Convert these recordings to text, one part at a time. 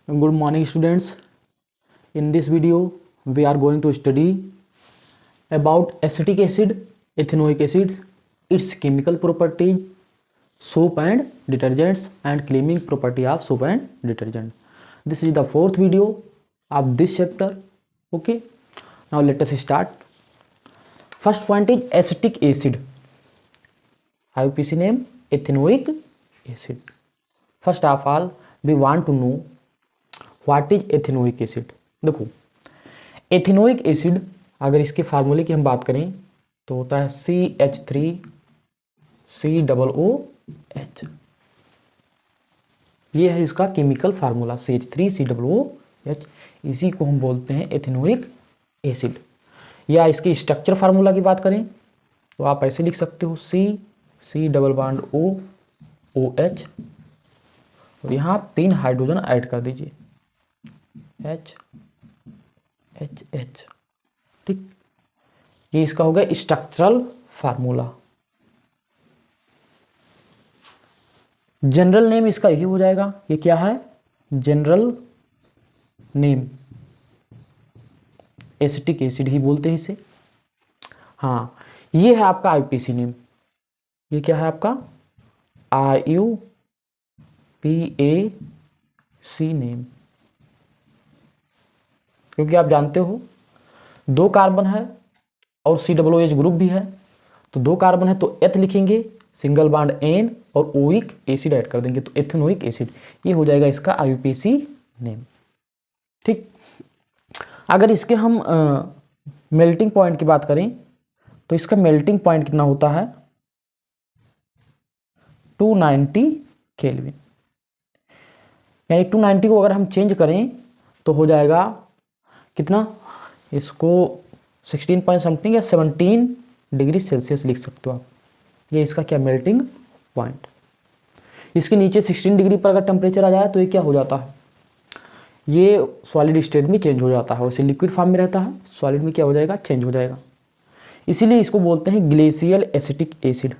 Good morning, students. In this video, we are going to study about acetic acid, ethanoic acid, its chemical properties, soap and detergents, and cleaning property of soap and detergent. This is the fourth video of this chapter. Okay. Now let us start. First point is acetic acid. IUPAC name ethanoic acid. First of all, we want to know what is ethanoic acid. देखो ethanoic acid अगर इसके फार्मूले की हम बात करें तो होता है CH3COOH। ये है इसका केमिकल फार्मूला CH3COOH। इसी को हम बोलते हैं एथेनोइक एसिड। या इसकी स्ट्रक्चर फार्मूला की बात करें तो आप ऐसे लिख सकते हो COOH और यहाँ 3 हाइड्रोजन ऐड कर दीजिए H ठीक। ये इसका हो गया स्ट्रक्चरल फार्मूला। जनरल नेम इसका यही हो जाएगा। ये क्या है? जनरल नेम एसिटिक एसिड ही बोलते हैं इसे। हाँ, ये है आपका IUPAC नेम। ये क्या है आपका IUPAC नेम। क्योंकि आप जानते हो 2 कार्बन है और COOH ग्रुप भी है, तो 2 कार्बन है तो एथ लिखेंगे, सिंगल बॉन्ड N और ओइक एसिड ऐड कर देंगे तो एथेनोइक एसिड। ये हो जाएगा इसका IUPAC नेम। ठीक। अगर इसके हम मेल्टिंग पॉइंट की बात करें तो इसका मेल्टिंग पॉइंट कितना होता है 290 केल्विन। यानी 290 को अगर हम चेंज करें तो हो जाएगा कितना, इसको 16 पॉइंट समथिंग या 17 डिग्री सेल्सियस लिख सकते हो आप। ये इसका क्या मेल्टिंग पॉइंट। इसके नीचे 16 डिग्री पर अगर टेम्परेचर आ जाए तो ये क्या हो जाता है, ये सॉलिड स्टेट में चेंज हो जाता है। वैसे लिक्विड फॉर्म में रहता है, सॉलिड में क्या हो जाएगा, चेंज हो जाएगा। इसीलिए इसको बोलते हैं ग्लेशियल एसिटिक एसिड।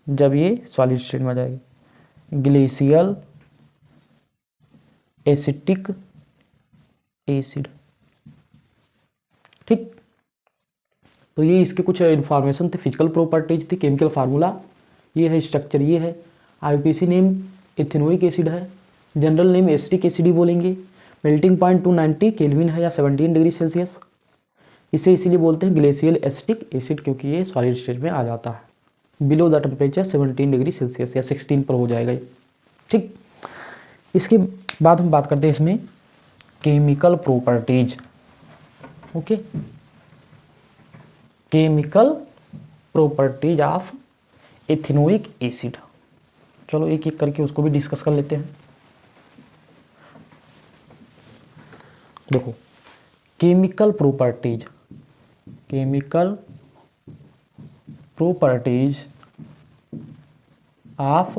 जब ये सॉलिड स्टेट में आ जाएगी ग्लेशियल एसिटिक एसिड। ठीक। तो ये इसके कुछ इन्फॉर्मेशन थे, फिजिकल प्रॉपर्टीज थी, केमिकल फार्मूला ये है, स्ट्रक्चर ये है। IUPAC नेम एथेनोइक एसिड है, जनरल नेम एसिटिक एसिड ही बोलेंगे। मेल्टिंग पॉइंट 290 केल्विन है या 17 डिग्री सेल्सियस। इसे इसीलिए बोलते हैं ग्लेशियल एसिटिक एसिड क्योंकि ये सॉलिड स्टेट में आ जाता है, below the temperature 17 degree Celsius या 16 पर हो जाएगा ये। ठीक। इसके बाद हम बात करते हैं इसमें chemical properties. Okay, chemical properties of ethanoic acid. चलो एक एक करके उसको भी डिस्कस कर लेते हैं। देखो chemical properties of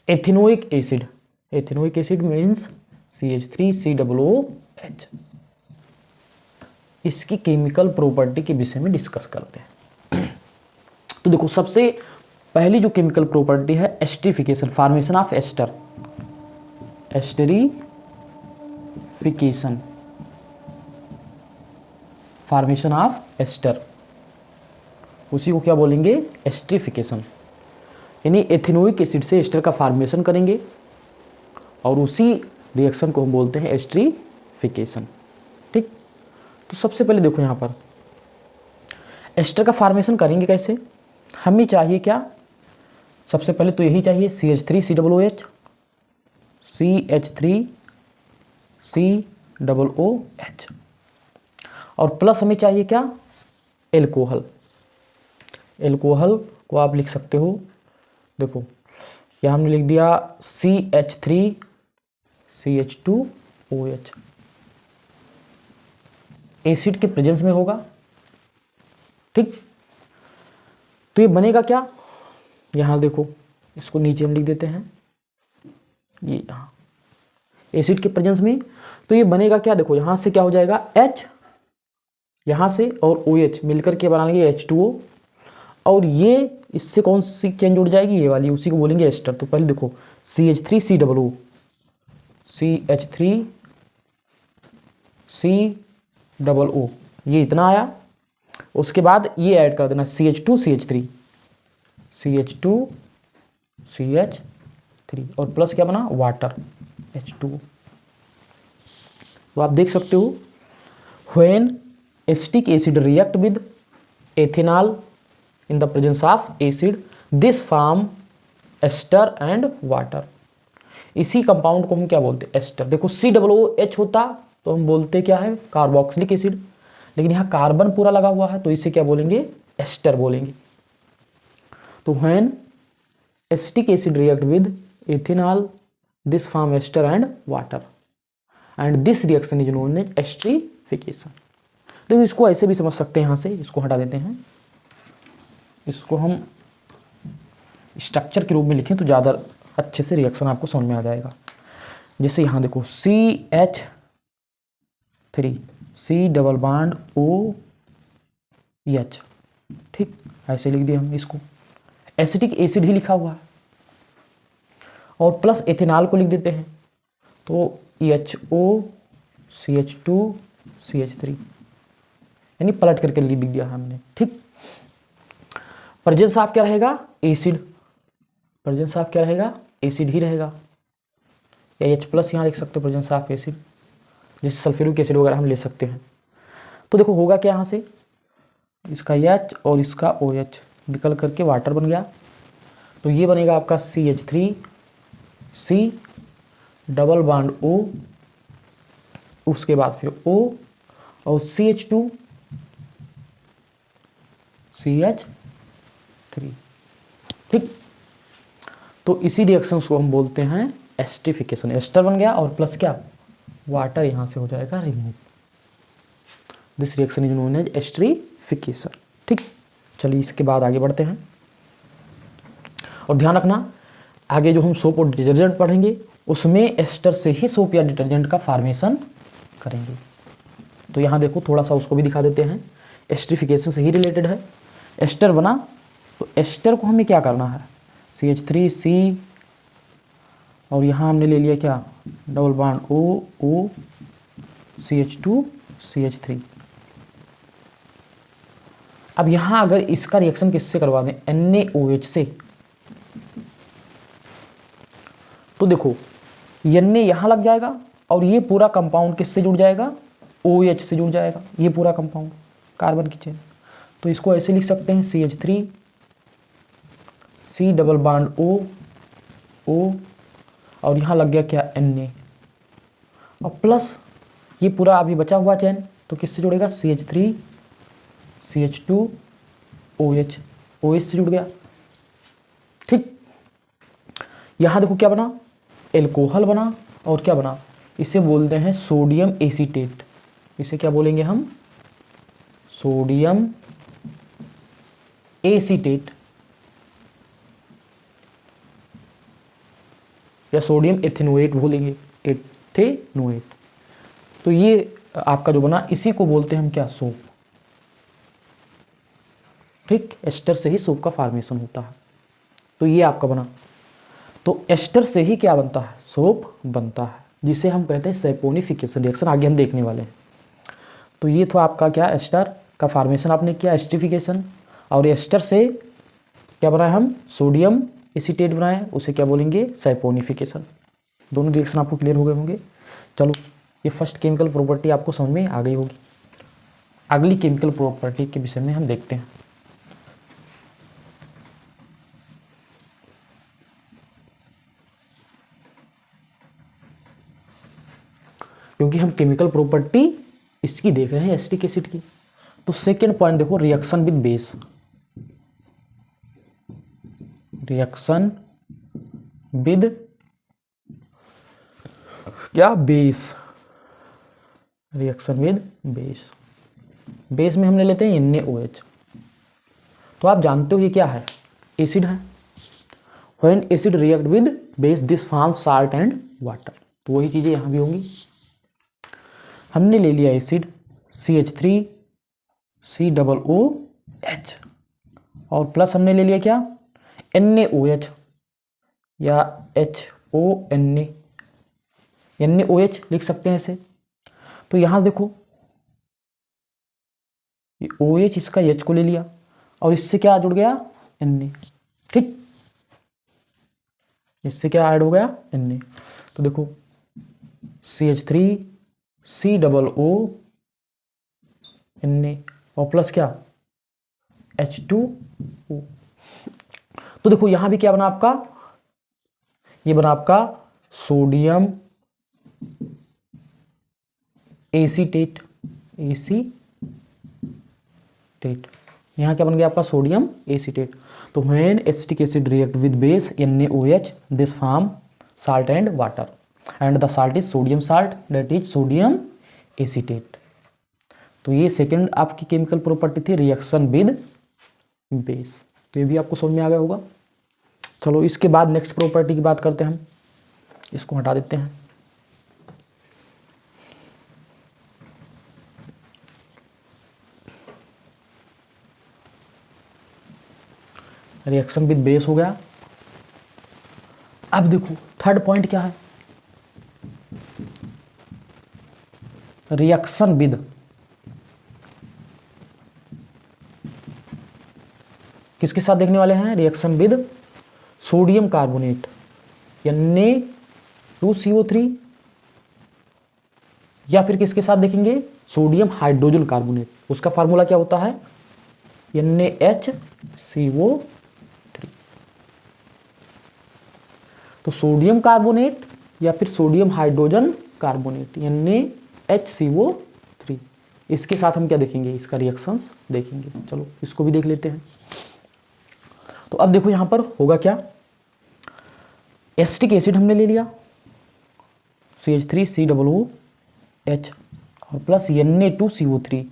ethanoic acid. Ethanoic acid means CH3COOH। इसकी केमिकल प्रॉपर्टी के विषय में डिस्कस करते हैं। तो देखो सबसे पहली जो केमिकल प्रॉपर्टी है esterification, formation of ester. Esterification, formation of ester, उसी को क्या बोलेंगे, एस्टरिफिकेशन। यानी एथेनोइक एसिड से एस्टर का फॉर्मेशन करेंगे और उसी रिएक्शन को हम बोलते हैं एस्टरिफिकेशन। ठीक। तो सबसे पहले देखो यहाँ पर एस्टर का फॉर्मेशन करेंगे कैसे। हमें चाहिए क्या, सबसे पहले तो यही चाहिए CH3COOH, CH3COOH और प्लस हमें चाहिए क्या, एल्कोहल। एल्कोहल को आप लिख सकते हो, देखो यहाँ हमने लिख दिया CH3CH2OH। एसिड के प्रेजेंस में होगा। ठीक। तो ये बनेगा क्या, यहाँ देखो इसको नीचे हम लिख देते हैं, ये यहाँ एसिड के प्रेजेंस में। तो ये बनेगा क्या, देखो यहाँ से क्या हो जाएगा H, यहाँ से और OH मिलकर के बनाएंगे H2O और ये इससे कौन सी चेंज जुड़ जाएगी, ये वाली, उसी को बोलेंगे एस्टर। तो पहले देखो CH3COO CH3 COO, ये इतना आया। उसके बाद ये ऐड कर देना CH2 CH3 CH2 CH3 और प्लस क्या बना वाटर H2O। तो आप देख सकते हो when acetic acid react with ethanol in the presence of acid this form ester and water. इसी कंपाउंड को हम क्या बोलते हैं एस्टर। देखो COOH होता तो हम बोलते क्या है कार्बोक्सिलिक एसिड, लेकिन यहाँ कार्बन पूरा लगा हुआ है तो इसे क्या बोलेंगे एस्टर बोलेंगे। तो when acetic acid react with ethanol this form ester and water and this reaction is known as esterification. तो इसको ऐसे भी समझ सकते हैं, यहाँ से इसको हटा देते हैं, इसको हम स्ट्रक्चर के रूप में लिखें तो ज़्यादा अच्छे से रिएक्शन आपको समझ में आ जाएगा। जैसे यहाँ देखो CH3 C double bond OH, ठीक ऐसे लिख दिया हम इसको, एसिटिक एसिड ही लिखा हुआ है और प्लस एथेनॉल को लिख देते हैं तो HO CH2 CH3, यानी पलट करके लिख दिया हमने, ठीक। प्रेजेंस ऑफ क्या रहेगा एसिड, प्रेजेंस ऑफ क्या रहेगा एसिड ही रहेगा, या H+ यहाँ लिख सकते हो प्रेजेंस ऑफ एसिड, जैसे सल्फ्यूरिक एसिड वगैरह हम ले सकते हैं। तो देखो होगा क्या यहाँ से इसका H और इसका OH निकल करके वाटर बन गया, तो ये बनेगा आपका CH3 C double bond O, उसके बाद फिर O और CH2 CH3, ठीक। तो इसी रिएक्शन को हम बोलते हैं एस्टरीफिकेशन। एस्टर बन गया और प्लस क्या वाटर यहाँ से हो जाएगा remove, this reaction is known as esterification, ठीक। चलिए इसके बाद आगे बढ़ते हैं और ध्यान रखना आगे जो हम सोप और डिटर्जेंट पढ़ेंगे उसमें एस्टर से ही सोप या डिटर्जेंट का फॉर्मेशन करेंगे। तो यहाँ देखो थोड़ा सा उसको भी दिखा देते हैं, एस्टरीफिकेशन से ही रिलेटेड है। एस्टर बना तो एस्टर को हमें क्या करना है CH3 C और यहाँ हमने ले लिया क्या double bond O CH2 CH3। अब यहाँ अगर इसका रिएक्शन किससे करवा दें NaOH से, तो देखो Na यहाँ लग जाएगा और ये पूरा कंपाउंड किससे जुड़ जाएगा OH से जुड़ जाएगा, ये पूरा कंपाउंड कार्बन की चेन। तो इसको ऐसे लिख सकते हैं CH3 C double bond O और यहाँ लग गया क्या Na और प्लस ये पूरा अभी बचा हुआ चेन तो किससे जुड़ेगा CH3 CH2 OH से जुड़ गया, ठीक। यहाँ देखो क्या बना एल्कोहल बना और क्या बना इसे बोलते हैं सोडियम एसीटेट, इसे क्या बोलेंगे हम सोडियम एसीटेट या सोडियम एथेनोएट बोलेंगे, एथेनोएट। तो ये आपका जो बना इसी को बोलते हैं हम क्या सोप, ठीक। एस्टर से ही सोप का फॉर्मेशन होता है। तो ये आपका बना, तो एस्टर से ही क्या बनता है सोप बनता है, जिसे हम कहते हैं सैपोनिफिकेशन रिएक्शन, आगे हम देखने वाले हैं। तो ये तो आपका क्या एस्टर का फॉर्मेशन आपने किया एस्टरीफिकेशन, और एस्टर से क्या बनाए हम सोडियम एसीटेट बनाए, उसे क्या बोलेंगे सैपोनिफिकेशन। दोनों रिएक्शन आपको क्लियर हो गए होंगे। चलो ये फर्स्ट केमिकल प्रॉपर्टी आपको समझ में आ गई होगी। अगली केमिकल प्रॉपर्टी के विषय में हम देखते हैं। क्योंकि हम केमिकल प्रॉपर्टी इसकी देख रहे हैं एसिटिक एसिड की। तो सेकेंड पॉइंट देखो reaction with base, reaction with क्या base, reaction with base. Base में हमने लेते हैं NaOH। तो आप जानते हो ये क्या है एसिड है। When acid react with base this forms salt and water. तो वही चीजें यहां भी होंगी। हमने ले लिया एसिड CH3 COOH और प्लस हमने ले लिया क्या NaOH या HONA NaOH लिख सकते हैं इसे। तो यहां से देखो ये OH इसका H को ले लिया और इससे क्या जुड़ गया Na, ठीक, इससे क्या ऐड हो गया Na। तो देखो CH3 COO Na और प्लस क्या H2O। तो देखो यहां भी क्या बना आपका, ये बना आपका सोडियम एसीटेट, यहाँ क्या बन गया आपका सोडियम एसीटेट। तो when acetic acid react with base NaOH this form salt and water and the salt is sodium salt that is sodium acetate. तो ये सेकंड आपकी केमिकल प्रॉपर्टी थी रिएक्शन विद बेस। तो ये भी आपको समझ में आ गया होगा। चलो इसके बाद नेक्स्ट प्रॉपर्टी की बात करते हैं हम, इसको हटा देते हैं। रिएक्शन विद बेस हो गया। अब देखो थर्ड पॉइंट क्या है, रिएक्शन विद किसके साथ देखने वाले हैं, reaction with sodium carbonate Na2CO3 या फिर किसके साथ देखेंगे सोडियम हाइड्रोजन कार्बोनेट। उसका फार्मूला क्या होता है NaHCO3। तो सोडियम कार्बोनेट या फिर सोडियम हाइड्रोजन कार्बोनेट NaHCO3, इसके साथ हम क्या देखेंगे, इसका रिएक्शंस देखेंगे। चलो इसको भी देख लेते हैं। तो अब देखो यहां पर होगा क्या, एसिटिक एसिड हमने ले लिया CH3COOH और प्लस Na2CO3।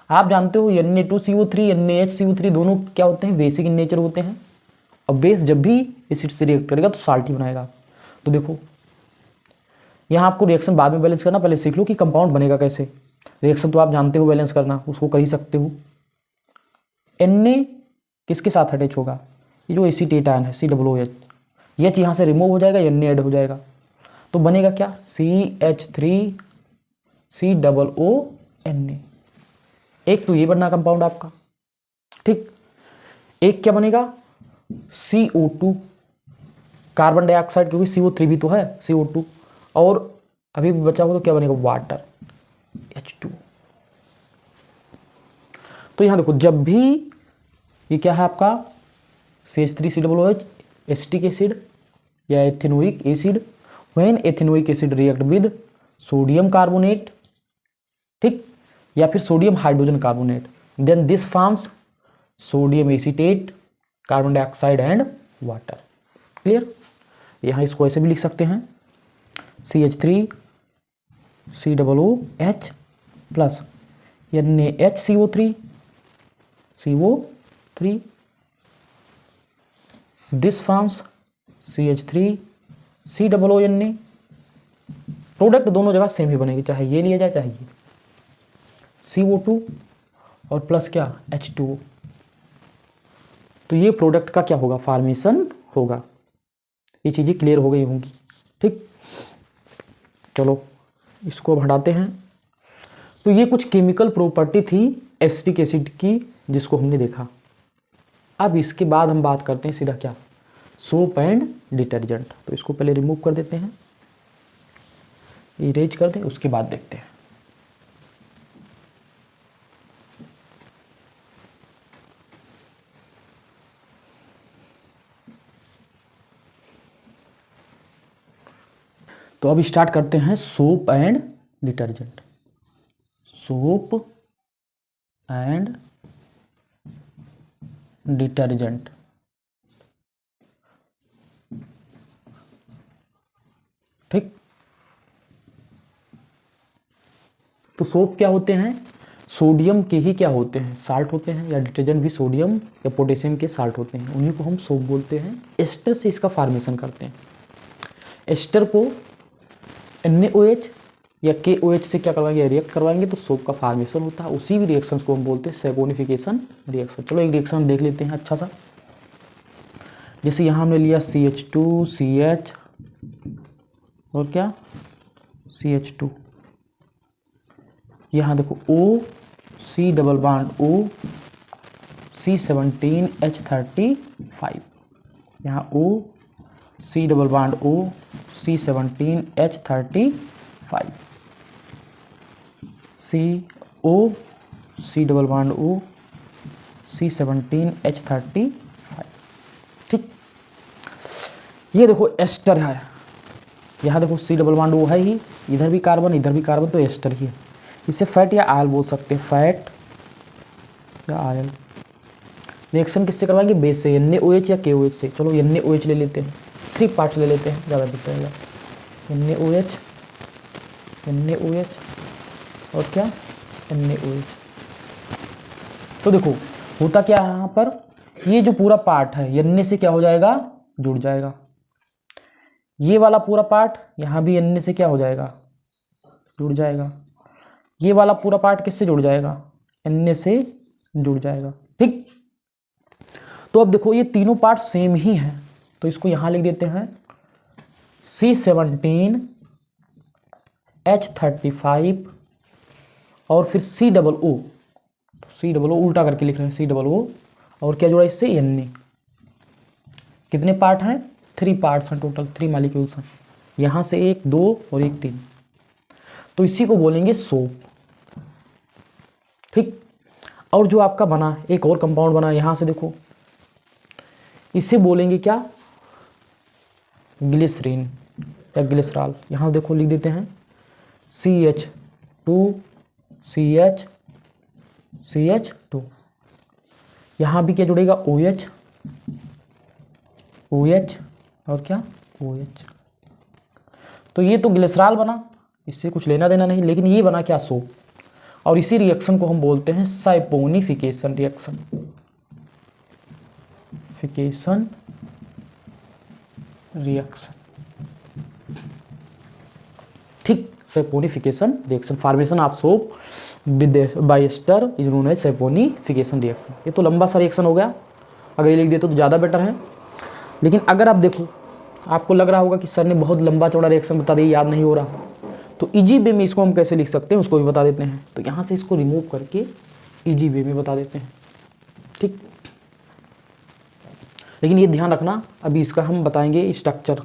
आप जानते हो Na2CO3 NaHCO3 दोनों क्या होते हैं, बेसिक इन नेचर होते हैं। अब बेस जब भी एसिड से रिएक्ट करेगा तो साल्ट ही बनाएगा। तो देखो यहाँ आपको रिएक्शन बाद में बैलेंस करना, पहले सीख लो कि कंपाउंड बनेगा कैसे। रिएक्शन तो आप जानते हो बैलेंस करना, उसको कर ही सकते हो। Na किसके साथ अटैच होगा, ये जो एसीटेट आयन है COOH, H यहाँ से रिमूव हो जाएगा, Na ऐड हो जाएगा, तो बनेगा क्या CH3COONA। एक तो ये बनना कंपाउंड आपका, ठीक। एक क्या बनेगा CO2 कार्बन डाइऑक्साइड, क्योंकि CO3 भी तो है CO2, और अभी भी बचा हुआ तो क्या बनेगा वाटर H2। तो यहां देखो जब भी ये क्या है आपका CH3COOH एसिटिक एसिड या ethanoic acid, when ethanoic acid react with sodium carbonate, ठीक, या फिर sodium hydrogen carbonate, then this forms sodium acetate, carbon dioxide and water. Clear. यहां इसको ऐसे भी लिख सकते हैं CH3COOH plus NaHCO3 CO3, this forms CH3COONA। Product दोनों जगह सेम ही बनेगी, चाहे ये लिया जाए चाहे ये, CO2 और प्लस क्या H2O। तो ये प्रोडक्ट का क्या होगा, फॉर्मेशन होगा। ये चीज़ें क्लियर हो गई होंगी, ठीक। चलो इसको अब हटाते हैं। तो ये कुछ केमिकल प्रॉपर्टी थी एसिटिक एसिड की जिसको हमने देखा। अब इसके बाद हम बात करते हैं सीधा क्या, सोप एंड डिटर्जेंट। तो इसको पहले रिमूव कर देते हैं, इरेज कर दें, उसके बाद देखते हैं। तो अब स्टार्ट करते हैं soap and detergent. Soap and detergent, ठीक। तो सोप क्या होते हैं, सोडियम के ही क्या होते हैं, साल्ट होते हैं, या डिटर्जेंट भी सोडियम या पोटेशियम के साल्ट होते हैं, उन्हीं को हम सोप बोलते हैं। एस्टर से इसका फॉर्मेशन करते हैं। एस्टर को NaOH या KOH से क्या करवाएंगे, रिएक्ट करवाएंगे तो सोप का फॉर्मेशन होता है। उसी भी रिएक्शंस को हम बोलते हैं सैपोनिफिकेशन रिएक्शन। चलो एक रिएक्शन देख लेते हैं अच्छा सा। जैसे यहाँ हमने लिया CH2CH और क्या CH2। यहाँ देखो O C double bond O C17H35, यहाँ O C double bond O C17H35, CO C double bond O C17H35। ठीक, ये देखो एस्टर है, यहाँ देखो C डबल बॉन्ड O है ही, इधर भी कार्बन तो एस्टर ही है। इसे फैट या आयल बोल सकते हैं, फैट या आयल। रिएक्शन किससे करवाएंगे? बेस से, NaOH या KOH से। चलो NaOH ले लेते हैं, 3 पार्ट्स ले लेते हैं, ज़्यादा बेटर रहेगा। NaOH और क्या NaOH। तो देखो होता क्या है यहाँ पर, ये जो पूरा पार्ट है Na से क्या हो जाएगा? जुड़ जाएगा। ये वाला पूरा पार्ट यहाँ भी Na से क्या हो जाएगा? जुड़ जाएगा। ये वाला पूरा पार्ट किससे जुड़ जाएगा? Na से जुड़ जाएगा। ठीक, तो अब देखो ये तीनों पार्ट सेम ही हैं, तो इसको यहाँ लिख देते हैं C17H35 और फिर C डबल O उल्टा करके लिख रहे हैं, C डबल O और क्या जुड़ा इससे? Na। कितने पार्ट हैं? 3 पार्ट्स हैं टोटल, 3 मॉलिक्यूल्स हैं। यहाँ से 1 2 और 1 3, तो इसी को बोलेंगे सोप। ठीक, और जो आपका बना एक और कंपाउंड बना यहाँ से देखो, इसे बोलेंगे क्या? ग्लिसरीन या ग्लिसरॉल। यहाँ देखो लिख देते हैं CH2CH2। यहाँ भी क्या जुड़ेगा? OH और क्या OH। तो ये तो ग्लिसरॉल बना, इससे कुछ लेना देना नहीं, लेकिन ये बना क्या? सोप। और इसी रिएक्शन को हम बोलते हैं सैपोनिफिकेशन रिएक्शन। ठीक, saponification reaction, formation of soap by ester is known as saponification reaction. ये तो लंबा सा रिएक्शन हो गया, अगर ये लिख देते तो ज़्यादा बेटर है। लेकिन अगर आप देखो, आपको लग रहा होगा कि सर ने बहुत लंबा चौड़ा रिएक्शन बता दिया, याद नहीं हो रहा, तो इजी वे में इसको हम कैसे लिख सकते हैं उसको भी बता देते हैं। तो यहाँ से इसको रिमूव करके इजी वे में बता देते हैं। ठीक, लेकिन ये ध्यान रखना, अभी इसका हम बताएंगे स्ट्रक्चर।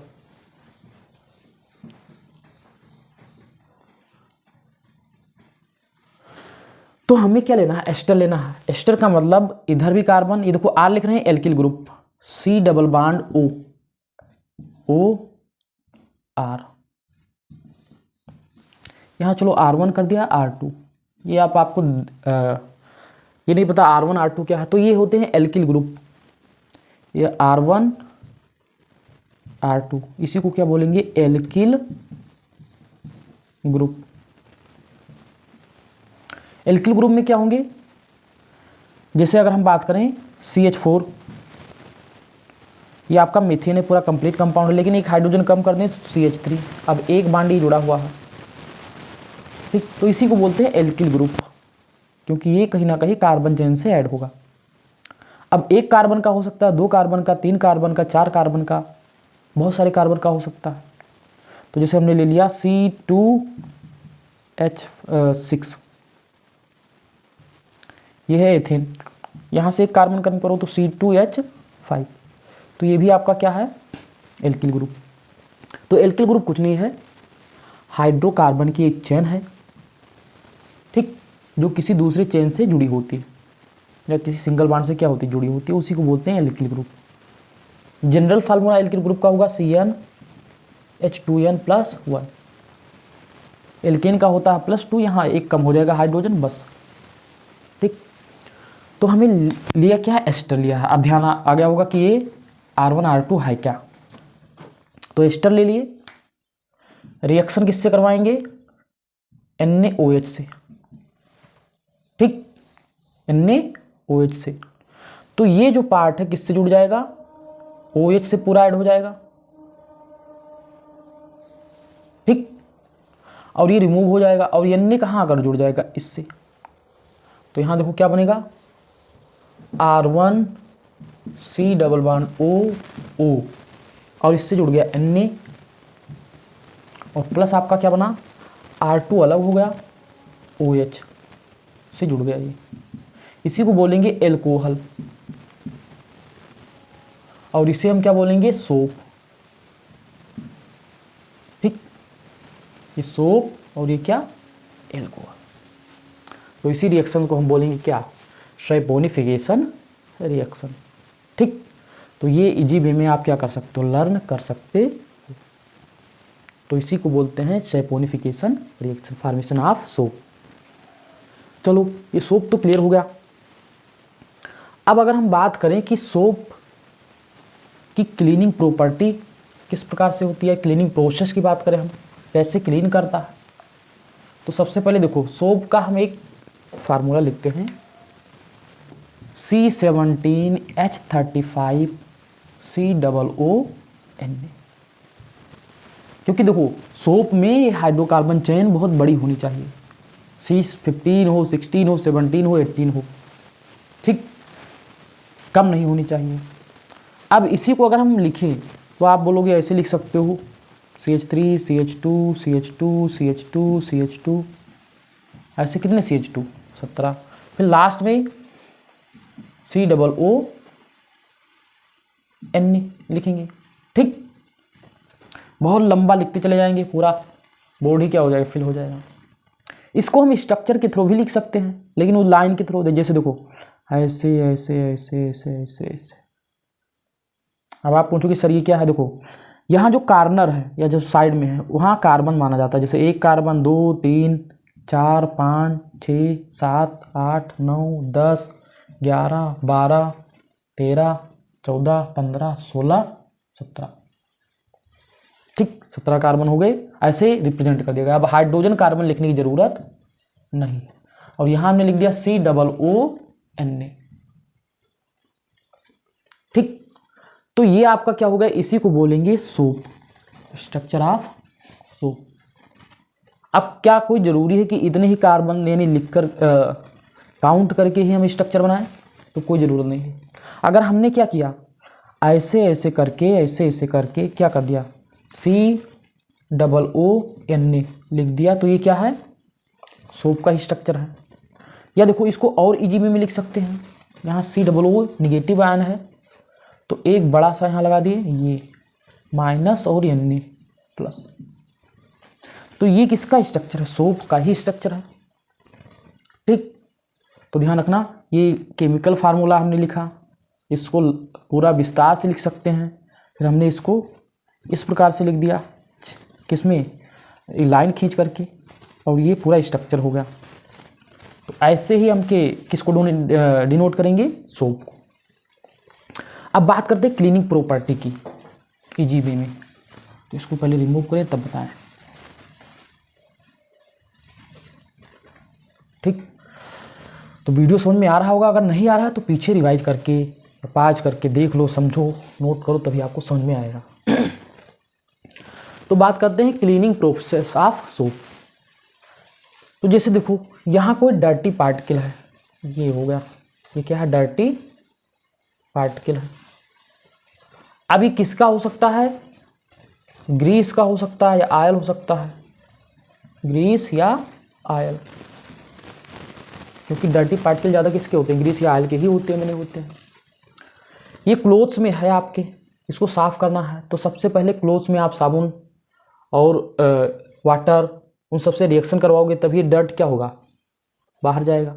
तो हमें क्या लेना है? एस्टर लेना है। एस्टर का मतलब इधर भी कार्बन, ये देखो आर लिख रहे हैं, alkyl group, C double bond O R। यहाँ चलो R1 कर दिया, R2। ये आपको ये नहीं पता R1 R2 क्या है, तो ये होते हैं एल्किल ग्रुप, ये R1 R2, इसी को क्या बोलेंगे? Alkyl group. एल्किल ग्रुप में क्या होंगे? जैसे अगर हम बात करें CH4, ये आपका मीथेन है, पूरा कंप्लीट कंपाउंड है, लेकिन एक हाइड्रोजन कम कर दें तो CH3, अब एक बॉन्ड ही जुड़ा हुआ है। ठीक, तो इसी को बोलते हैं एल्किल ग्रुप, क्योंकि ये कहीं ना कहीं कार्बन चेन से ऐड होगा। अब 1 कार्बन का हो सकता है, 2 कार्बन का, 3 कार्बन का, 4 कार्बन का, बहुत सारे कार्बन का हो सकता है। तो जैसे हमने ले लिया C2H6, ये है एथेन, यहाँ से 1 कार्बन कम करो तो C2H5, तो ये भी आपका क्या है? Alkyl group. तो एल्किल ग्रुप कुछ नहीं है, हाइड्रोकार्बन की एक चेन है, ठीक, जो किसी दूसरे चेन से जुड़ी होती है या किसी सिंगल बॉन्ड से क्या होती है? जुड़ी होती है, उसी को बोलते हैं alkyl group. General formula alkyl group का होगा CnH2n+1। एल्केन का होता है +2, यहाँ 1 कम हो जाएगा हाइड्रोजन, बस। ठीक, तो हमें लिया क्या है? एस्टर लिया है। अब ध्यान आ गया होगा कि ये R1 R2 है क्या, तो एस्टर ले लिए। रिएक्शन किससे करवाएंगे? NaOH से। ठीक, NaOH से। तो ये जो पार्ट है किससे जुड़ जाएगा? OH से पूरा ऐड हो जाएगा। ठीक, और ये रिमूव हो जाएगा, और Na कहाँ आकर जुड़ जाएगा? इससे। तो यहां देखो क्या बनेगा? R1 C double bond O और इससे जुड़ गया Na, और प्लस आपका क्या बना, R2 अलग हो गया, OH से जुड़ गया ये, इसी को बोलेंगे एल्कोहल, और इसे हम क्या बोलेंगे, सोप। ठीक, ये सोप और ये क्या, एल्कोहल। तो इसी रिएक्शन को हम बोलेंगे क्या, सैपोनिफिकेशन रिएक्शन। ठीक, तो ये इजी वे में आप क्या कर सकते हो, लर्न कर सकते हो। तो इसी को बोलते हैं saponification reaction, formation of soap. चलो ये सोप तो क्लियर हो गया। अब अगर हम बात करें कि सोप की क्लीनिंग प्रॉपर्टी किस प्रकार से होती है, क्लीनिंग प्रोसेस की बात करें हम, कैसे क्लीन करता है, तो सबसे पहले देखो सोप का हम एक फार्मूला लिखते हैं, C17H35COONA। क्योंकि देखो सोप में हाइड्रोकार्बन चेन बहुत बड़ी होनी चाहिए, C15 हो, 16 हो, 17 हो, 18 हो, ठीक, कम नहीं होनी चाहिए। अब इसी को अगर हम लिखें तो आप बोलोगे ऐसे लिख सकते हो, CH3 CH2 CH2 CH2 CH2, ऐसे कितने CH2, 17, फिर लास्ट में COONA लिखेंगे। ठीक, बहुत लंबा लिखते चले जाएंगे, पूरा बोर्ड ही क्या हो जाएगा, फिल हो जाएगा। इसको हम स्ट्रक्चर के थ्रू भी लिख सकते हैं, लेकिन वो लाइन के थ्रू, जैसे देखो ऐसे ऐसे ऐसे ऐसे ऐसे ऐसे। अब आप पूछोगे सर ये क्या है, देखो यहाँ जो कार्नर है या जो साइड में है वहाँ कार्बन माना जाता है, जैसे 1 कार्बन, 2 3 4 5 6 7 8 9 10 11 12 13 14 15 16 17। ठीक, 17 कार्बन हो गए, ऐसे रिप्रेजेंट कर दिया गया। अब हाइड्रोजन कार्बन लिखने की जरूरत नहीं, और यहां हमने लिख दिया COONA। ठीक, तो ये आपका क्या हो गया, इसी को बोलेंगे सोप, स्ट्रक्चर ऑफ सोप। अब क्या कोई जरूरी है कि इतने ही कार्बन यानी लिखकर काउंट करके ही हम स्ट्रक्चर बनाएं, तो कोई जरूरत नहीं है। अगर हमने क्या किया, ऐसे ऐसे करके क्या कर दिया, COONA लिख दिया, तो ये क्या है, सोप का ही स्ट्रक्चर है। या देखो इसको और इजी में लिख सकते हैं, यहाँ COO निगेटिव आयन है, तो एक बड़ा सा यहाँ लगा दिए, ये माइनस और Na प्लस, तो ये किसका स्ट्रक्चर है, सोप का ही स्ट्रक्चर है। ठीक, तो ध्यान रखना, ये केमिकल फार्मूला हमने लिखा, इसको पूरा विस्तार से लिख सकते हैं, फिर हमने इसको इस प्रकार से लिख दिया, किसमें, लाइन खींच करके, और ये पूरा स्ट्रक्चर हो गया। तो ऐसे ही हम के किसको डिनोट करेंगे, सोप को। अब बात करते हैं क्लीनिंग प्रॉपर्टी की इजी वे में, तो इसको पहले रिमूव करें तब बताएं। ठीक, तो वीडियो समझ में आ रहा होगा, अगर नहीं आ रहा है तो पीछे रिवाइज करके पाज करके देख लो, समझो, नोट करो, तभी आपको समझ में आएगा। तो बात करते हैं क्लीनिंग प्रोसेस ऑफ सोप। तो जैसे देखो यहाँ कोई डर्टी पार्टिकल है, ये हो गया, ये क्या है, डर्टी पार्टिकल है। अभी किसका हो सकता है, ग्रीस का हो सकता है या आयल हो सकता है, ग्रीस या आयल, क्योंकि डर्टी पार्टिकल ज़्यादा किसके होते हैं, ग्रीस या आयल के ही होते हैं, बने होते हैं। ये क्लोथ्स में है आपके, इसको साफ करना है, तो सबसे पहले क्लोथ्स में आप साबुन और वाटर उन सबसे रिएक्शन करवाओगे, तभी डर्ट क्या होगा, बाहर जाएगा।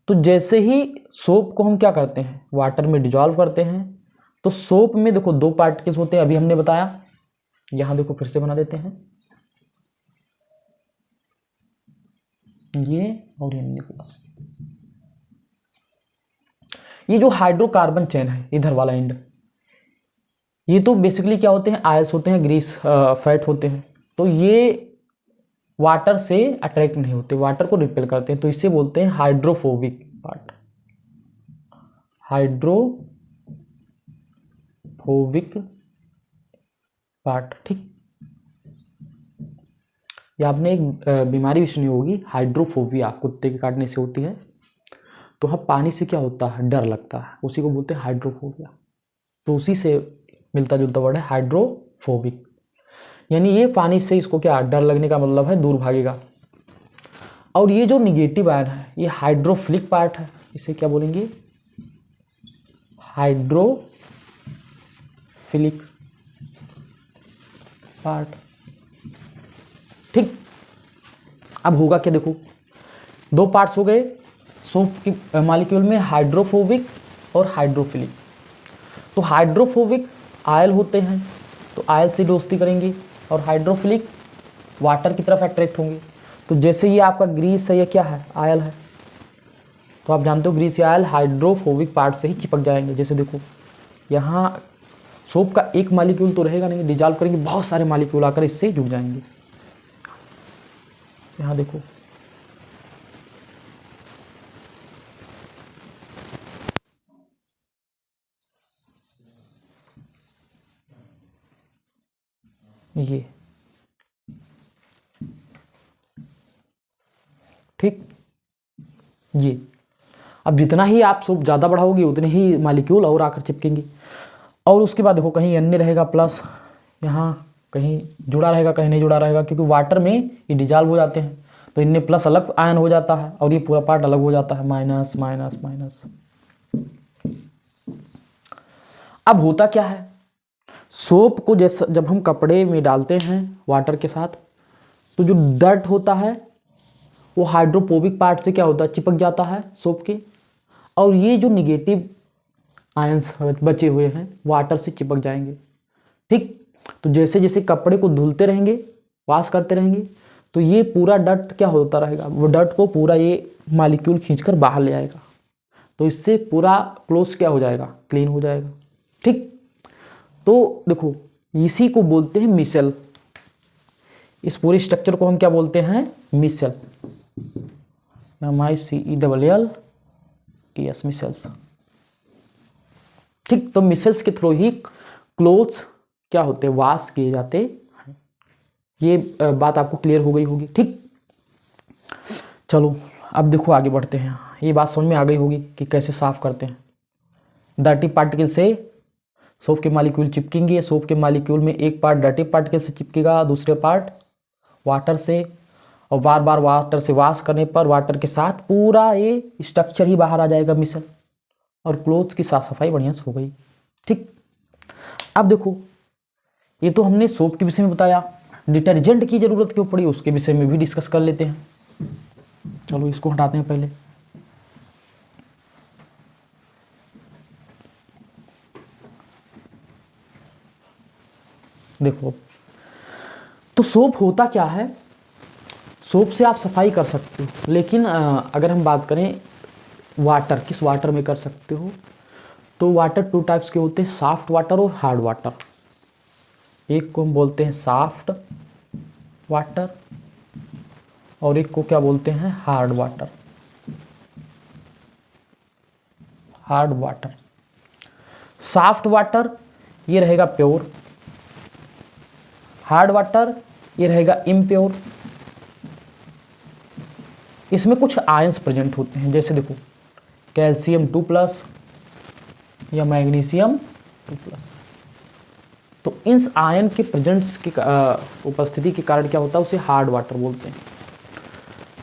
तो जैसे ही सोप को हम क्या करते हैं, वाटर में डिजॉल्व करते हैं, तो सोप में देखो 2 पार्टिकल्स होते हैं, अभी हमने बताया, यहाँ देखो फिर से बना देते हैं, ये और ये प्लस। ये जो हाइड्रोकार्बन चेन है, इधर वाला एंड, ये तो बेसिकली क्या होते हैं, आयल्स होते हैं, ग्रीस फैट होते हैं, तो ये वाटर से अट्रैक्ट नहीं होते, वाटर को रिपेल करते हैं, तो इसे बोलते हैं हाइड्रोफोबिक पार्ट, हाइड्रोफोबिक पार्ट। ठीक, या आपने एक बीमारी भी सुनी होगी, हाइड्रोफोबिया, कुत्ते के काटने से होती है, तो हाँ पानी से क्या होता है, डर लगता है, उसी को बोलते हैं हाइड्रोफोबिया। तो उसी से मिलता जुलता वर्ड है हाइड्रोफोबिक। यानी ये पानी से इसको क्या डर लगने का मतलब है दूर भागेगा। और ये जो निगेटिव आयन है ये हाइड्रोफिलिक पार्ट है, इसे क्या बोलेंगे, हाइड्रोफिलिक पार्ट। ठीक, अब होगा क्या, देखो दो पार्ट्स हो गए सोप की मॉलिक्यूल में, हाइड्रोफोबिक और हाइड्रोफिलिक। तो हाइड्रोफोबिक आयल होते हैं तो आयल से दोस्ती करेंगे, और हाइड्रोफिलिक वाटर की तरफ अट्रैक्ट होंगे। तो जैसे ये आपका ग्रीस है, ये क्या है, आयल है, तो आप जानते हो ग्रीस या आयल हाइड्रोफोबिक पार्ट से ही चिपक जाएंगे। जैसे देखो यहाँ सोप का एक मॉलिक्यूल तो रहेगा नहीं, डिजॉल्व करेंगे बहुत सारे मॉलिक्यूल आकर इससे जुड़ जाएंगे। यहाँ देखो ये, ठीक ये। अब जितना ही आप सोप ज़्यादा बढ़ाओगे उतने ही मॉलिक्यूल और आकर चिपकेंगे। और उसके बाद देखो कहीं अन्य रहेगा प्लस, यहाँ कहीं जुड़ा रहेगा कहीं नहीं जुड़ा रहेगा, क्योंकि वाटर में ये डिजॉल्व हो जाते हैं तो इनमें प्लस अलग आयन हो जाता है और ये पूरा पार्ट अलग हो जाता है, माइनस माइनस माइनस। अब होता क्या है, सोप को जैसा जब हम कपड़े में डालते हैं वाटर के साथ, तो जो डर्ट होता है वो हाइड्रोफोबिक पार्ट से क्या होता है, चिपक जाता है सोप के, और ये जो निगेटिव आयंस बचे हुए हैं वाटर से चिपक जाएंगे। ठीक, तो जैसे जैसे कपड़े को धुलते रहेंगे, वॉश करते रहेंगे, तो ये पूरा डर्ट क्या होता रहेगा, वो डर्ट को पूरा ये मॉलिक्यूल खींचकर बाहर ले आएगा, तो इससे पूरा क्लोज क्या हो जाएगा, क्लीन हो जाएगा। ठीक, तो देखो इसी को बोलते हैं मिसेल। इस पूरे स्ट्रक्चर को हम क्या बोलते हैं, मिसेल, MICELLES, मिसेल्स। ठीक, तो मिसेल्स के थ्रू ही क्लोथ्स क्या होते हैं, वॉश किए जाते हैं। ये बात आपको क्लियर हो गई होगी। ठीक, चलो अब देखो आगे बढ़ते हैं। ये बात समझ में आ गई होगी कि कैसे साफ करते हैं। डर्टी पार्टिकल से सोप के मॉलिक्यूल चिपकेंगे, सोप के मॉलिक्यूल में एक पार्ट डर्टी पार्टिकल से चिपकेगा, दूसरे पार्ट वाटर से, और बार बार वाटर से वॉश करने पर वाटर के साथ पूरा ये स्ट्रक्चर ही बाहर आ जाएगा मिसल, और क्लोथ्स की साफ सफाई बढ़िया से हो गई। ठीक, अब देखो ये तो हमने सोप के विषय में बताया, डिटर्जेंट की जरूरत क्यों पड़ी उसके विषय में भी डिस्कस कर लेते हैं। चलो इसको हटाते हैं पहले। देखो तो सोप होता क्या है, सोप से आप सफाई कर सकते हो, लेकिन अगर हम बात करें वाटर, किस वाटर में कर सकते हो, तो वाटर टू टाइप्स के होते हैं, सॉफ्ट वाटर और हार्ड वाटर। एक को हम बोलते हैं सॉफ्ट वाटर और एक को क्या बोलते हैं, hard water. Hard water, soft water ये रहेगा प्योर, हार्ड वाटर ये रहेगा इम्प्योर। इसमें कुछ आयंस प्रेजेंट होते हैं, जैसे देखो कैल्शियम 2+ या मैग्नीशियम 2+। तो इन आयन के प्रेजेंट्स की उपस्थिति के कारण क्या होता है, उसे हार्ड वाटर बोलते हैं।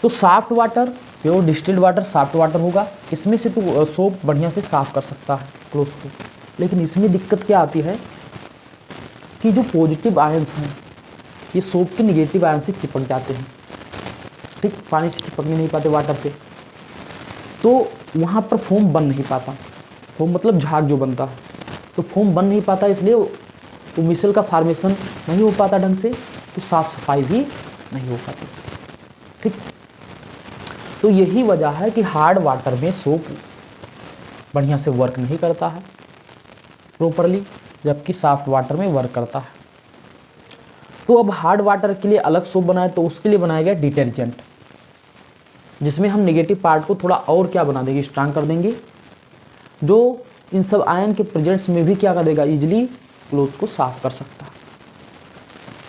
तो soft water pure distilled water soft water होगा, इसमें से तो सोप बढ़िया से साफ कर सकता है क्लोथ को। लेकिन इसमें दिक्कत क्या आती है कि जो पॉजिटिव आयंस हैं ये सोप के निगेटिव आयन से चिपक जाते हैं। ठीक, पानी से चिपक नहीं पाते वाटर से, तो वहाँ पर फोम बन नहीं पाता। फोम मतलब झाग जो बनता है, तो फोम बन नहीं पाता, इसलिए वो मिसल का फॉर्मेशन नहीं हो पाता ढंग से, तो साफ सफाई भी नहीं हो पाती। ठीक, तो यही वजह है कि हार्ड वाटर में सोप बढ़िया से वर्क नहीं करता है प्रॉपरली, जबकि सॉफ्ट वाटर में वर्क करता है। तो अब हार्ड वाटर के लिए अलग सोप बनाए, तो उसके लिए बनाया गया डिटर्जेंट, जिसमें हम नेगेटिव पार्ट को थोड़ा और क्या बना देंगे, स्ट्रांग कर देंगे, जो इन सब आयन के प्रेजेंट्स में भी क्या कर देगा, इजिली क्लोथ को साफ कर सकता है।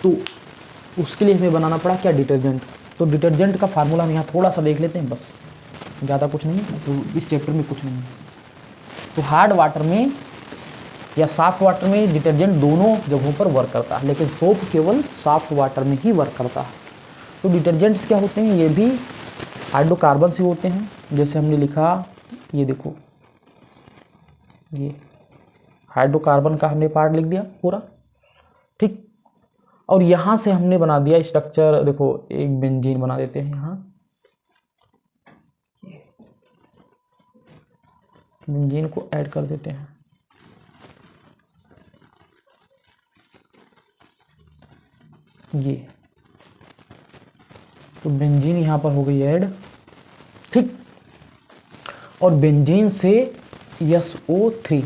तो उसके लिए हमें बनाना पड़ा क्या, डिटर्जेंट। तो डिटर्जेंट का फार्मूला हम यहाँ थोड़ा सा देख लेते हैं, बस ज़्यादा कुछ नहीं है, तो इस चैप्टर में कुछ नहीं है। तो हार्ड वाटर में या सॉफ्ट वाटर में डिटर्जेंट दोनों जगहों पर वर्क करता है, लेकिन सोप केवल सॉफ्ट वाटर में ही वर्क करता है। तो डिटर्जेंट्स क्या होते हैं, ये भी हाइड्रोकार्बन से होते हैं। जैसे हमने लिखा, ये देखो, ये हाइड्रोकार्बन का हमने पार्ट लिख दिया पूरा, ठीक। और यहाँ से हमने बना दिया स्ट्रक्चर, देखो एक बेंजीन बना देते हैं यहाँ, बेंजीन को ऐड कर देते हैं। ये तो बेंजीन यहाँ पर हो गई ऐड, ठीक। और बेंजीन से SO3,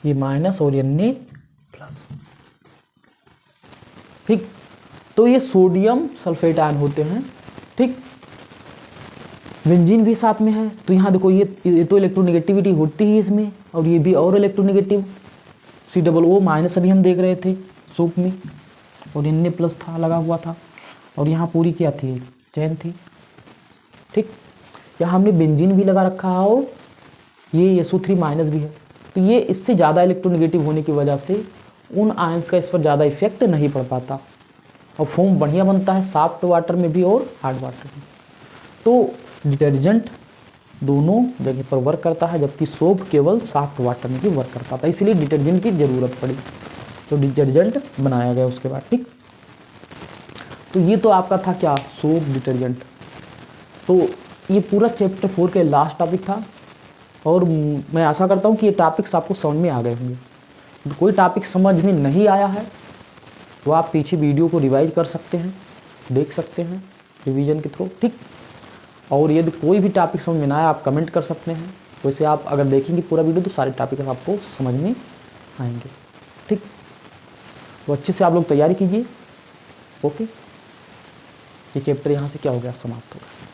ये माइनस और Na प्लस, ठीक। तो ये सोडियम सल्फेट आयन होते हैं, ठीक। बेंजीन भी साथ में है, तो यहाँ देखो ये तो इलेक्ट्रोनेगेटिविटी होती है इसमें, और ये भी और इलेक्ट्रोनेगेटिव, COO माइनस अभी हम देख रहे थे सूप में, और Na प्लस था लगा हुआ था, और यहाँ पूरी क्या थी, चैन थी, ठीक। यहाँ हमने बेंजीन भी लगा रखा है और ये SO3 माइनस भी है। तो ये इससे ज़्यादा इलेक्ट्रोनेगेटिव होने की वजह से उन आयंस का इस पर ज़्यादा इफेक्ट नहीं पड़ पाता, और फोम बढ़िया बनता है सॉफ्ट वाटर में भी और हार्ड वाटर में। तो डिटर्जेंट दोनों जगह पर वर्क करता है, जबकि सोप केवल सॉफ्ट वाटर में ही वर्क कर पाता है, इसलिए डिटर्जेंट की ज़रूरत पड़ी, तो डिटर्जेंट बनाया गया उसके बाद, ठीक। तो ये तो आपका था क्या, सोप डिटर्जेंट। तो ये पूरा चैप्टर 4 के लास्ट टॉपिक था, और मैं आशा करता हूँ कि ये टॉपिक्स आपको समझ में आ गए होंगे। तो कोई टॉपिक समझ में नहीं आया है तो आप पीछे वीडियो को रिवाइज कर सकते हैं, देख सकते हैं रिवीजन के थ्रू, ठीक। और यदि कोई भी टॉपिक समझ में ना आया आप कमेंट कर सकते हैं, वैसे आप अगर देखेंगे पूरा वीडियो तो सारे टॉपिक आपको समझ में आएंगे, ठीक। तो अच्छे से आप लोग तैयारी कीजिए, ओके। ये चैप्टर यहाँ से क्या हो गया, समाप्त हो गया।